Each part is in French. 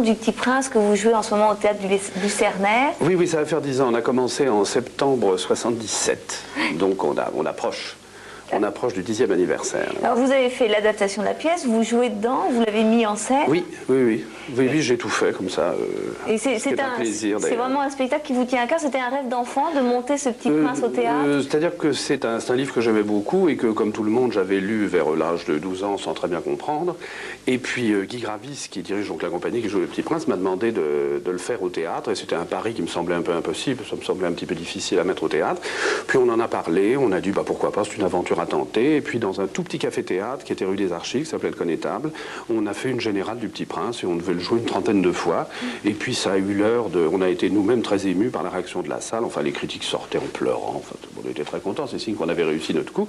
exemple, du Petit Prince que vous jouez en ce moment au théâtre du Lucernaire. Oui, oui, ça va faire 10 ans. On a commencé en septembre 77. Donc on approche. On approche du 10e anniversaire. Alors vous avez fait l'adaptation de la pièce, vous jouez dedans, vous l'avez mis en scène. Oui, oui, oui. Oui, oui, j'ai tout fait comme ça. Et c'est un plaisir. C'est vraiment un spectacle qui vous tient à cœur. C'était un rêve d'enfant de monter ce Petit Prince au théâtre. C'est-à-dire que c'est un livre que j'aimais beaucoup et que, comme tout le monde, j'avais lu vers l'âge de 12 ans sans très bien comprendre. Et puis Guy Gravis, qui dirige donc la compagnie qui joue le Petit Prince, m'a demandé de le faire au théâtre. Et c'était un pari qui me semblait un peu impossible. Ça me semblait un petit peu difficile à mettre au théâtre. Puis on en a parlé. On a dit bah pourquoi pas, c'est une aventure à tenter. Et puis dans un tout petit café-théâtre qui était rue des Archives, qui s'appelait Le Connétable, on a fait une générale du Petit Prince et on devait le jouer une trentaine de fois. Et puis ça a eu l'heure de... On a été nous-mêmes très émus par la réaction de la salle. Enfin, les critiques sortaient en pleurant. Enfin, on était très contents. C'est signe qu'on avait réussi notre coup.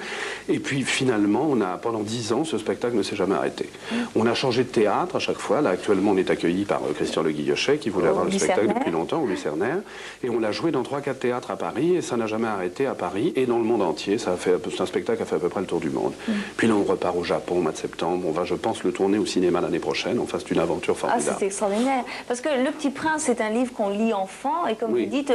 Et puis finalement, pendant 10 ans, ce spectacle ne s'est jamais arrêté. On a changé de théâtre à chaque fois. Là, actuellement, on est accueilli par Christian Le Guillocher, qui voulait avoir le spectacle depuis longtemps, au Lucernaire. Et on l'a joué dans 3-4 théâtres à Paris. Et ça n'a jamais arrêté à Paris et dans le monde entier. C'est un spectacle qui a fait à peu près le tour du monde. Puis là, on repart au Japon au mois de septembre. On va, je pense, le tourner au cinéma l'année prochaine. Enfin, c'est une aventure formidable. Ah, c'est extraordinaire. Parce que Le Petit Prince, c'est un livre qu'on lit enfant. Et comme vous dites,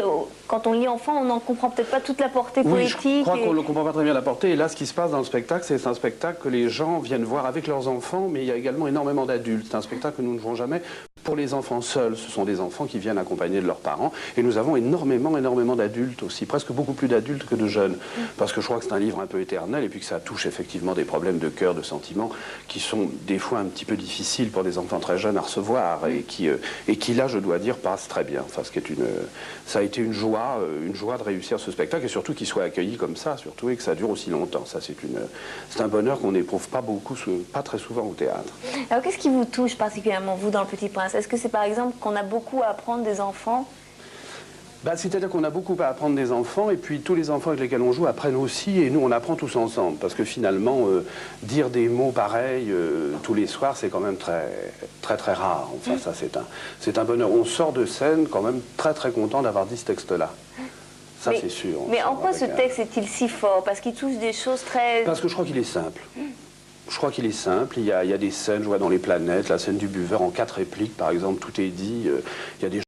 quand on lit enfant, on n'en comprend peut-être pas toute la portée poétique. Je crois qu'on ne comprend pas très bien la portée. Et là, ce qui se passe dans le spectacle, c'est un spectacle que les gens viennent voir avec leurs enfants. Mais il y a également énormément d'adultes. C'est un spectacle que nous ne jouons jamais pour les enfants seuls. Ce sont des enfants qui viennent accompagnés de leurs parents. Et nous avons énormément d'adultes aussi. Presque beaucoup plus d'adultes que de jeunes. Parce que je crois que c'est un livre un peu éternel. Et puis que ça touche effectivement des problèmes de cœur, de sentiments, qui sont des fois un petit peu difficiles pour des enfants très jeunes à recevoir. Et qui là, je dois dire, passe très bien. Enfin, ça a été une joie de réussir ce spectacle. Et surtout qu'il soit accueilli comme ça, surtout, et que ça dure aussi longtemps. Ça, c'est un bonheur qu'on n'éprouve pas très souvent au théâtre. Alors, qu'est-ce qui vous touche particulièrement, vous, dans Le Petit Prince? Est-ce que c'est par exemple qu'on a beaucoup à apprendre des enfants? C'est-à-dire qu'on a beaucoup à apprendre des enfants, et puis tous les enfants avec lesquels on joue apprennent aussi, et nous on apprend tous ensemble, parce que finalement, dire des mots pareils tous les soirs, c'est quand même très rare. Enfin, ça c'est un bonheur. On sort de scène quand même très content d'avoir dit ce texte-là. Ça, c'est sûr. Mais en quoi ce texte est-il si fort? Parce qu'il touche des choses très... Parce que je crois qu'il est simple. Je crois qu'il est simple. Il y a des scènes, je vois dans Les Planètes, la scène du buveur en 4 répliques, par exemple, tout est dit. Il y a des